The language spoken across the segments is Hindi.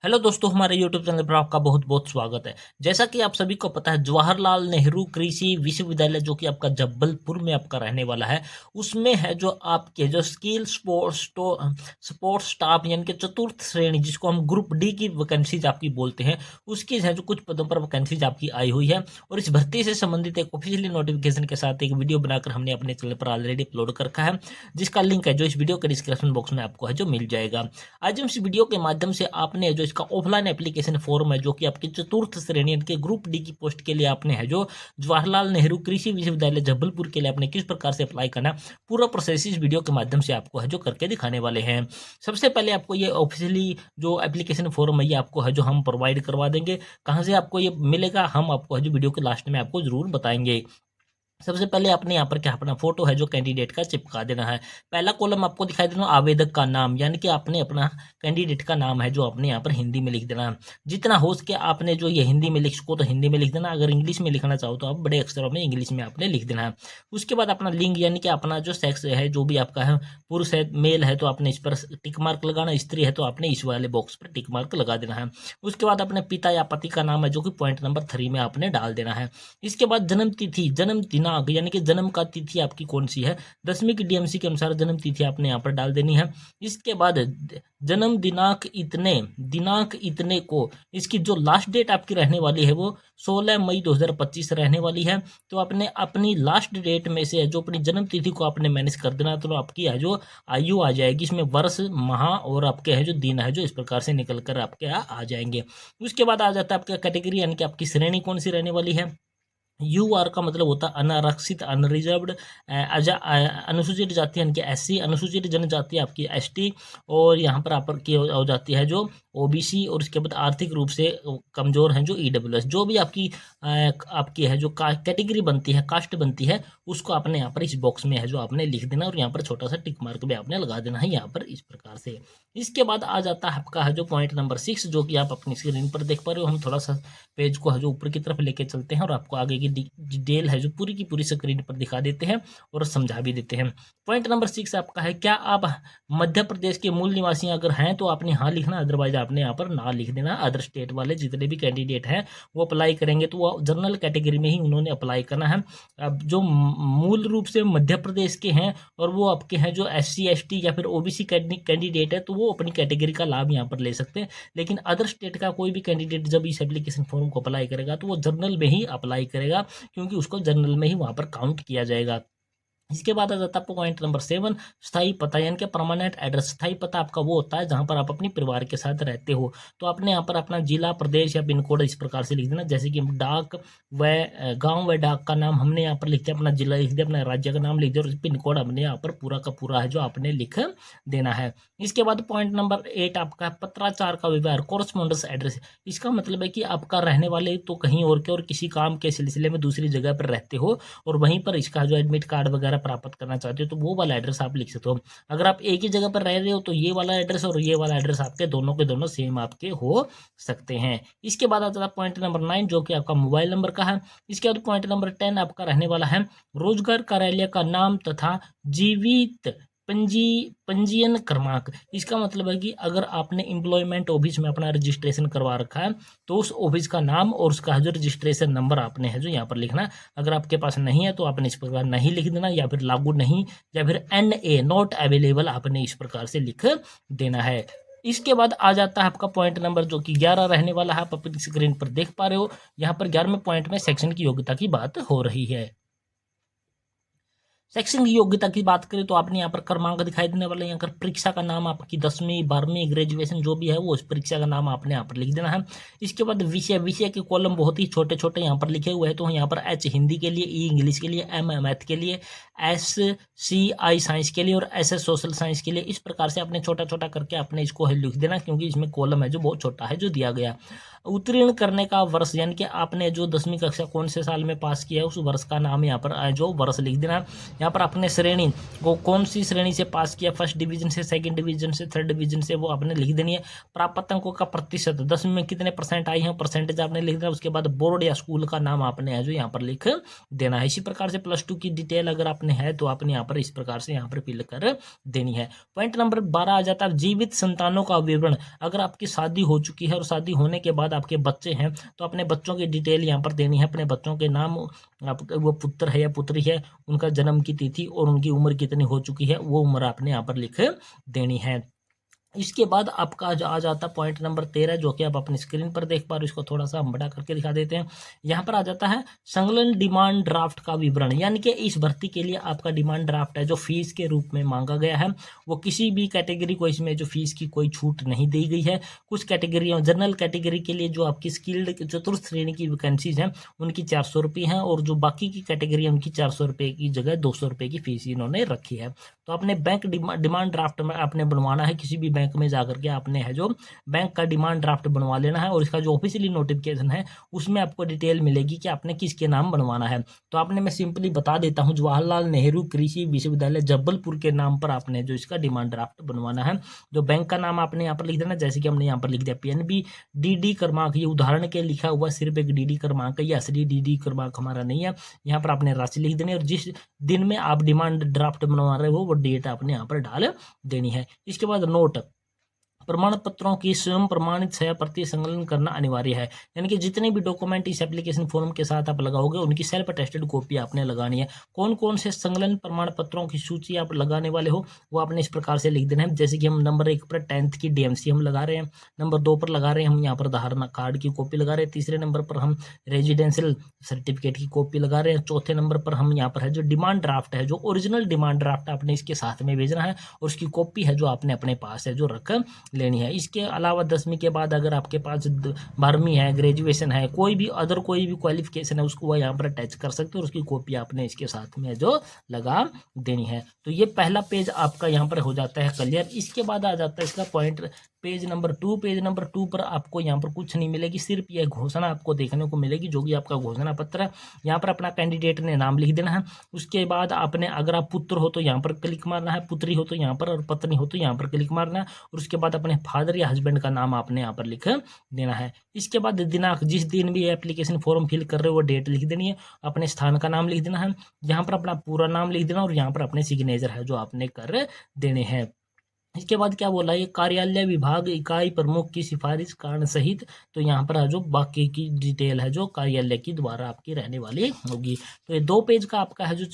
हेलो दोस्तों, हमारे यूट्यूब चैनल पर आपका बहुत बहुत स्वागत है। जैसा कि आप सभी को पता है, जवाहरलाल नेहरू कृषि विश्वविद्यालय जो कि आपका जबलपुर में आपका रहने वाला है, उसमें है जो आपके जो स्किल स्पोर्ट्स स्टाफ यानी कि चतुर्थ श्रेणी, जिसको हम ग्रुप डी की वैकेंसीज आपकी बोलते हैं, उसकी है जो कुछ पदों पर वैकेंसीज आपकी आई हुई है। और इस भर्ती से संबंधित एक ऑफिशियली नोटिफिकेशन के साथ एक वीडियो बनाकर हमने अपने चैनल पर ऑलरेडी अपलोड कर रखा है, जिसका लिंक है जो इस वीडियो के डिस्क्रिप्शन बॉक्स में आपको है जो मिल जाएगा। आज हम इस वीडियो के माध्यम से आपने जो इसका ऑफलाइन एप्लीकेशन फॉर्म है जो कि आपकी चतुर्थ श्रेणी के ग्रुप डी की पोस्ट के लिए आपने है जो जवाहरलाल नेहरू कृषि विश्वविद्यालय जबलपुर के लिए आपने किस प्रकार से अप्लाई करना, पूरा प्रोसेस इस वीडियो के माध्यम से आपको है जो करके दिखाने वाले हैं। सबसे पहले आपको ये ऑफिशियली जो एप्लीकेशन फॉर्म है ये आपको है जो हम प्रोवाइड करवा देंगे। कहाँ से आपको ये मिलेगा, हम आपको है जो वीडियो के लास्ट में आपको जरूर बताएंगे। सबसे पहले आपने यहाँ पर क्या अपना फोटो है जो कैंडिडेट का चिपका देना है। पहला कॉलम आपको दिखाई देना आवेदक का नाम, यानी कि आपने अपना कैंडिडेट का नाम है जो आपने यहाँ पर हिंदी में लिख देना है। जितना हो सके आपने जो ये हिंदी में लिख सको तो हिंदी में लिख देना, अगर इंग्लिश में लिखना चाहो तो आप बड़े अक्षरों में इंग्लिश में आपने लिख देना है। उसके बाद अपना लिंग यानी कि अपना जो सेक्स है जो भी आपका है, पुरुष है मेल है तो आपने इस पर टिक मार्क लगाना, स्त्री है तो आपने इस वाले बॉक्स पर टिक मार्क लगा देना है। उसके बाद अपने पिता या पति का नाम है जो कि पॉइंट नंबर 3 में आपने डाल देना है। इसके बाद जन्म तिथि, जन्म दिनांक यानी कि जन्म का तिथि आपकी कौन सी है, 10वीं की डीएमसी के अनुसार जन्म तिथि आपने यहाँ पर डाल देनी है। इसके बाद जन्म दिनांक इतने को, इसकी जो लास्ट डेट आपकी रहने वाली है वो 16 मई 2025 रहने वाली है। तो आपने अपनी लास्ट डेट में से जो अपनी जन्म तिथि को आपने मैनेज कर देना, तो आपकी है जो आयु आ जाएगी, इसमें वर्ष माह और आपके है जो दिन है जो इस प्रकार से निकल कर आपके आ जाएंगे। उसके बाद आ जाता है आपका कैटेगरी यानी कि आपकी श्रेणी कौन सी रहने वाली है। यू आर का मतलब होता है अनारक्षित, अनरिजर्व्ड, अनुसूचित जाति यानी कि एससी, अनुसूचित जनजाति आपकी एसटी, और यहाँ पर आप की हो जाती है जो ओबीसी, और उसके बाद आर्थिक रूप से कमजोर हैं जो ईडब्ल्यूएस। जो भी आपकी है जो कैटेगरी बनती है, कास्ट बनती है, उसको आपने यहाँ पर इस बॉक्स में है जो आपने लिख देना, और यहाँ पर छोटा सा टिक मार्क भी आपने लगा देना है यहाँ पर इस प्रकार से। इसके बाद आ जाता है आपका है जो पॉइंट नंबर 6, जो कि आप अपनी स्क्रीन पर देख पा रहे हो। हम थोड़ा सा पेज को है जो ऊपर की तरफ लेके चलते हैं और आपको आगे की डिटेल है जो पूरी की पूरी स्क्रीन पर दिखा देते हैं और समझा भी देते हैं। पॉइंट नंबर 6 आपका है, क्या आप मध्य प्रदेश के मूल निवासी अगर हैं तो आपने हाँ लिखना, अदरवाइज आपने यहाँ पर ना लिख देना। अदर स्टेट वाले जितने भी कैंडिडेट हैं वो अप्लाई करेंगे तो वो जनरल कैटेगरी में ही उन्होंने अप्लाई करना है। अब जो मूल रूप से मध्य प्रदेश के हैं और वो आपके हैं जो SC ST या फिर OBC कैंडिडेट है, तो वो अपनी कैटेगरी का लाभ यहाँ पर ले सकते हैं। लेकिन अदर स्टेट का कोई भी कैंडिडेट जब इस एप्लीकेशन फॉर्म को अप्लाई करेगा तो वो जनरल में ही अप्लाई करेगा, क्योंकि उसको जनरल में ही वहाँ पर काउंट किया जाएगा। इसके बाद आ जाता है आपको पॉइंट नंबर 7, स्थायी पता यानी कि परमानेंट एड्रेस। स्थायी पता आपका वो होता है जहां पर आप अपनी परिवार के साथ रहते हो। तो आपने यहाँ पर अपना जिला, प्रदेश या पिन कोड इस प्रकार से लिख देना, जैसे कि डाक व गांव व डाक का नाम हमने यहाँ पर लिख दिया, अपना जिला लिख दिया, अपना राज्य का नाम लिख दिया, और पिन कोड हमने यहाँ पर पूरा का पूरा है जो आपने लिख देना है। इसके बाद पॉइंट नंबर 8 आपका पत्राचार का व्यवहार, कोरस्पोंडेंस एड्रेस। इसका मतलब है कि आपका रहने वाले तो कहीं और के और किसी काम के सिलसिले में दूसरी जगह पर रहते हो और वहीं पर इसका जो एडमिट कार्ड वगैरह प्राप्त करना चाहते हो तो वो वाला एड्रेस आप लिख सकते हो। अगर आप एक ही जगह पर रह रहे हो तो ये वाला एड्रेस और ये वाला एड्रेस आपके दोनों के दोनों सेम आपके हो सकते हैं। इसके बाद आता है पॉइंट नंबर 9, जो कि आपका मोबाइल नंबर का है। इसके बाद पॉइंट नंबर 10 आपका रहने वाला है रोजगार कार्यालय का नाम तथा जीवित पंजीयन क्रमांक। इसका मतलब है कि अगर आपने एम्प्लॉयमेंट ऑफिस में अपना रजिस्ट्रेशन करवा रखा है तो उस ऑफिस का नाम और उसका जो रजिस्ट्रेशन नंबर आपने है जो यहाँ पर लिखना है। अगर आपके पास नहीं है तो आपने इस प्रकार नहीं लिख देना, या फिर लागू नहीं, या फिर NA नॉट अवेलेबल आपने इस प्रकार से लिख देना है। इसके बाद आ जाता है आपका पॉइंट नंबर जो कि 11 रहने वाला है, आप अपनी स्क्रीन पर देख पा रहे हो। यहाँ पर 11वें पॉइंट में सेक्शन की योग्यता की बात हो रही है। सेक्शन की योग्यता की बात करें तो आपने यहाँ पर क्रमांक दिखाई देने वाला है। यहाँ पर परीक्षा का नाम आपकी 10वीं 12वीं ग्रेजुएशन जो भी है वो उस परीक्षा का नाम आपने यहाँ पर लिख देना है। इसके बाद विषय के कॉलम बहुत ही छोटे छोटे यहाँ पर लिखे हुए हैं। तो यहाँ पर H हिंदी के लिए, E इंग्लिश के लिए, M मैथ के लिए, SCI साइंस के लिए और SS सोशल साइंस के लिए। इस प्रकार से आपने छोटा छोटा करके आपने इसको लिख देना, क्योंकि इसमें कॉलम है जो बहुत छोटा है जो दिया गया। उत्तीर्ण करने का वर्ष, यानी कि आपने जो 10वीं कक्षा कौन से साल में पास किया है उस वर्ष का नाम यहाँ पर जो वर्ष लिख देना। यहाँ पर आपने श्रेणी वो कौन सी श्रेणी से पास किया, फर्स्ट डिवीजन से, सेकंड डिवीजन से, थर्ड डिवीजन से, वो आपने लिख देनी है। प्राप्त अंकों का प्रतिशत, 10वीं में कितने परसेंट आई है परसेंटेज आपने लिख देना। उसके बाद बोर्ड या स्कूल का नाम आपने है जो यहाँ पर लिख देना है। इसी प्रकार से +2 की डिटेल अगर आपने है तो आपने यहाँ पर इस प्रकार से यहाँ पर फिल कर देनी है। पॉइंट नंबर 12 आ जाता है जीवित संतानों का विवरण। अगर आपकी शादी हो चुकी है और शादी होने के बाद आपके बच्चे हैं तो अपने बच्चों की डिटेल यहाँ पर देनी है। अपने बच्चों के नाम, आप वो पुत्र है या पुत्री है, उनका जन्म की तिथि और उनकी उम्र कितनी हो चुकी है वो उम्र आपने यहाँ पर लिख देनी है। इसके बाद आपका आ जाता पॉइंट नंबर 13 जो कि आप अपनी स्क्रीन पर देख पा रहे हो। इसको थोड़ा सा हम बड़ा करके दिखा देते हैं। यहाँ पर आ जाता है संलग्न डिमांड ड्राफ्ट का विवरण, यानी कि इस भर्ती के लिए आपका डिमांड ड्राफ्ट है जो फीस के रूप में मांगा गया है। वो किसी भी कैटेगरी को इसमें जो फीस की कोई छूट नहीं दी गई है। कुछ कैटेगरियों, जनरल कैटेगरी के लिए जो आपकी स्किल्ड चतुर्थ श्रेणी की वैकेंसीज हैं उनकी 400 रुपये हैं, और जो बाकी की कैटेगरी है उनकी 400 रुपये की जगह 200 रुपये की फीस इन्होंने रखी है। तो आपने बैंक डिमांड ड्राफ्ट में आपने बनवाना है। किसी भी बैंक में जाकर के आपने है जो बैंक का डिमांड ड्राफ्ट बनवा लेना है, और इसका जो ऑफिशियली नोटिफिकेशन है उसमें आपको डिटेल मिलेगी कि आपने किसके नाम बनवाना है। तो आपने, मैं सिंपली बता देता हूँ, जवाहरलाल नेहरू कृषि विश्वविद्यालय जबलपुर के नाम पर आपने जो इसका डिमांड ड्राफ्ट बनवाना है। जो बैंक का नाम आपने यहाँ पर लिख देना, जैसे कि हमने यहाँ पर लिख दिया PNB। DD क्रमांक, ये उदाहरण के लिखा हुआ सिर्फ एक DD क्रमांक है, ये असली DD क्रमांक हमारा नहीं है। यहाँ पर आपने राशि लिख देनी है, और जिस दिन में आप डिमांड ड्राफ्ट बनवा रहे हो वो डेट आपने यहाँ पर डाल देनी है। इसके बाद नोट, प्रमाण पत्रों की स्वयं प्रमाणित 6 प्रति संकलन करना अनिवार्य है। यानी कि जितने भी डॉक्यूमेंट इस एप्लीकेशन फॉर्म के साथ आप लगाओगे उनकी सेल्फ अटेस्टेड कॉपी आपने लगानी है। कौन कौन से संकलन प्रमाण पत्रों की सूची आप लगाने वाले हो वो आपने इस प्रकार से लिख देना है। जैसे कि हम नंबर 1 पर 10th की DMC हम लगा रहे हैं, नंबर 2 पर लगा रहे हैं हम यहाँ पर आधार कार्ड की कॉपी लगा रहे हैं, तीसरे नंबर पर हम रेजिडेंशियल सर्टिफिकेट की कॉपी लगा रहे हैं, चौथे नंबर पर हम यहाँ पर है जो डिमांड ड्राफ्ट है, जो ओरिजिनल डिमांड ड्राफ्ट आपने इसके साथ में भेजना है, और उसकी कॉपी है जो आपने अपने पास है जो रख लेनी है। इसके अलावा 10वीं के बाद अगर आपके पास 12वीं है, ग्रेजुएशन है, कोई भी क्वालिफिकेशन है उसको वह यहाँ पर अटैच कर सकते हो, और उसकी कॉपी आपने इसके साथ में जो लगा देनी है। तो ये पहला पेज आपका यहाँ पर हो जाता है क्लियर। इसके बाद आ जाता है इसका point page number 2। Page number 2 पर आपको यहाँ पर कुछ नहीं मिलेगी, सिर्फ यह घोषणा आपको देखने को मिलेगी जो कि आपका घोषणा पत्र है। यहाँ पर अपना कैंडिडेट ने नाम लिख देना है। उसके बाद आपने, अगर आप पुत्र हो तो यहाँ पर क्लिक मारना है, पुत्री हो तो यहाँ पर, और पत्नी हो तो यहाँ पर क्लिक मारना है, और उसके बाद अपने फादर या हस्बैंड का नाम आपने यहाँ पर लिख देना है। इसके बाद दिनांक, जिस दिन भी एप्लीकेशन फॉर्म फिल कर रहे हो वो डेट लिख देनी है, अपने स्थान का नाम लिख देना है, यहाँ पर अपना पूरा नाम लिख देना, और यहाँ पर अपने सिग्नेचर है जो आपने कर देने हैं। इसके बाद क्या बोला, ये कार्यालय विभाग इकाई प्रमुख की सिफारिश कारण सहित, तो यहाँ पर जो बाकी की डिटेल है जो कार्यालय की द्वारा आपकी रहने वाली होगी। तो ये 2 पेज का आपका है जो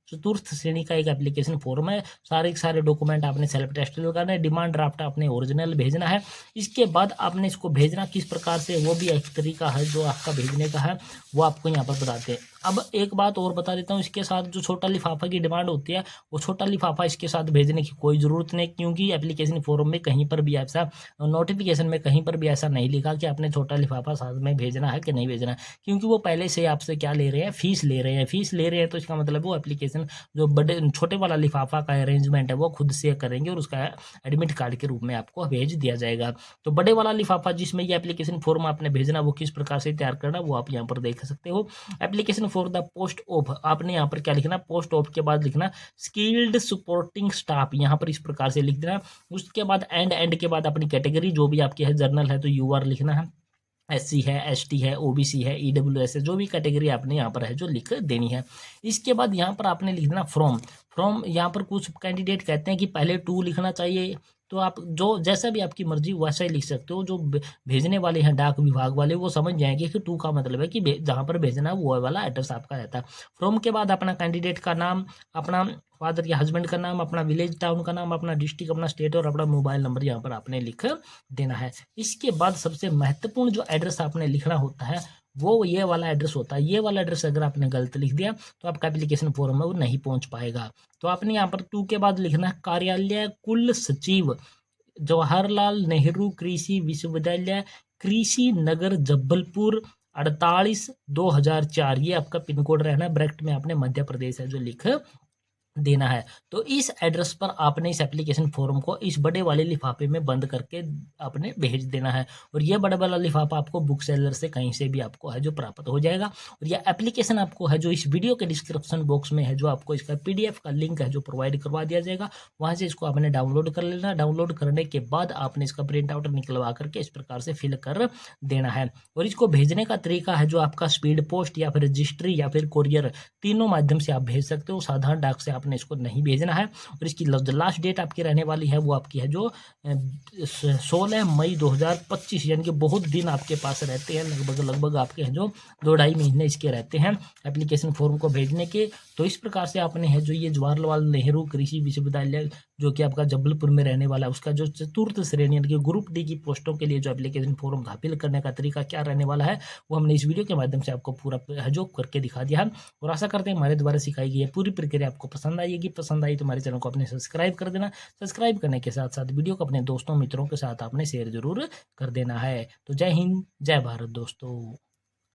चतुर्थ श्रेणी का एक एप्लीकेशन फॉर्म है। सारे डॉक्यूमेंट आपने सेल्फ टेस्ट लगाना है, डिमांड ड्राफ्ट आपने ओरिजिनल भेजना है। इसके बाद आपने इसको भेजना किस प्रकार से, वो भी एक तरीका है जो आपका भेजने का है, वो आपको यहाँ पर बताते हैं। अब एक बात और बता देता हूँ, इसके साथ जो छोटा लिफाफा की डिमांड होती है वो छोटा लिफाफा इसके साथ भेजने की कोई ज़रूरत नहीं, क्योंकि एप्लीकेशन फॉर्म में कहीं पर भी ऐसा, नोटिफिकेशन में कहीं पर भी ऐसा नहीं लिखा कि आपने छोटा लिफाफा साथ में भेजना है कि नहीं भेजना है, क्योंकि वो पहले से आपसे क्या ले रहे हैं, फीस ले रहे हैं। तो इसका मतलब वो एप्लीकेशन जो छोटे वाला लिफाफा का अरेंजमेंट है वो खुद से करेंगे, और उसका एडमिट कार्ड के रूप में आपको भेज दिया जाएगा। तो बड़े वाला लिफाफा जिसमें ये एप्लीकेशन फॉर्म आपने भेजना, वो किस प्रकार से तैयार करना वो आप यहाँ पर देख सकते हो। Application for the post of, आपने यहाँ पर क्या लिखना, पोस्ट ऑफ के बाद लिखना स्किल्ड सपोर्टिंग स्टाफ, यहाँ पर इस प्रकार से लिख देना। उसके बाद एंड के बाद अपनी कैटेगरी जो भी आपकी है, जर्नल है तो UR लिखना है, SC है, ST है, OBC है, EWS है, जो भी कैटेगरी आपने यहाँ पर है जो लिख देनी है। इसके बाद यहाँ पर आपने लिख देना फ्रॉम। यहाँ पर कुछ कैंडिडेट कहते हैं कि पहले टू लिखना चाहिए, तो आप जो जैसा भी आपकी मर्जी वैसा ही लिख सकते हो। जो भेजने वाले हैं डाक विभाग वाले वो समझ जाएंगे कि टू का मतलब है कि जहाँ पर भेजना है वो वाला एड्रेस आपका रहता है। फ्रॉम के बाद अपना कैंडिडेट का नाम, अपना फादर या हस्बैंड का नाम, अपना विलेज टाउन का नाम, अपना डिस्ट्रिक्ट, अपना स्टेट और अपना मोबाइल नंबर यहाँ पर आपने लिख देना है। इसके बाद सबसे महत्वपूर्ण जो एड्रेस आपने लिखना होता है वो ये वाला एड्रेस होता है। ये वाला एड्रेस अगर आपने गलत लिख दिया तो आपका एप्लीकेशन फॉर्म में वो नहीं पहुंच पाएगा। तो आपने यहाँ पर टू के बाद लिखना है कार्यालय कुल सचिव जवाहरलाल नेहरू कृषि विश्वविद्यालय, कृषि नगर जबलपुर 48/2004, ये आपका पिन कोड रहना है। ब्रैकेट में आपने मध्य प्रदेश है जो लिख देना है। तो इस एड्रेस पर आपने इस एप्लीकेशन फॉर्म को इस बड़े वाले लिफाफे में बंद करके आपने भेज देना है और ये बड़ा वाला लिफाफा आपको बुक सेलर से कहीं से भी आपको है जो प्राप्त हो जाएगा। और यह एप्लीकेशन आपको है जो इस वीडियो के डिस्क्रिप्शन बॉक्स में है जो आपको इसका पीडीएफ का लिंक है जो प्रोवाइड करवा दिया जाएगा। वहाँ से इसको आपने डाउनलोड कर लेना। डाउनलोड करने के बाद आपने इसका प्रिंट आउट निकलवा करके इस प्रकार से फिल कर देना है। और इसको भेजने का तरीका है जो आपका स्पीड पोस्ट या फिर रजिस्ट्री या फिर कोरियर, तीनों माध्यम से आप भेज सकते हो। साधारण डाक से आपने इसको नहीं भेजना है। और इसकी लास्ट डेट आपकी रहने वाली है वो आपकी है जो 16 मई 2025, यानी कि बहुत दिन आपके पास रहते हैं, लगभग आपके हैं जो 2-2.5 महीने इसके रहते हैं एप्लीकेशन फॉर्म को भेजने के। तो इस प्रकार से आपने है जो ये जवाहरलाल नेहरू कृषि विश्वविद्यालय जो कि आपका जबलपुर में रहने वाला है उसका जो चतुर्थ श्रेणी यानी कि ग्रुप डी की पोस्टों के लिए जो एप्लीकेशन फॉर्म दाखिल करने का तरीका क्या रहने वाला है वो हमने इस वीडियो के माध्यम से आपको पूरा है जो करके दिखा दिया है। और आशा करते हैं हमारे द्वारा सिखाई गई है पूरी प्रक्रिया आपको पसंद आएगी। पसंद आई तो हमारे चैनल को अपने सब्सक्राइब कर देना। सब्सक्राइब करने के साथ साथ वीडियो को अपने दोस्तों मित्रों के साथ आपने शेयर जरूर कर देना है। तो जय हिंद, जय भारत दोस्तों।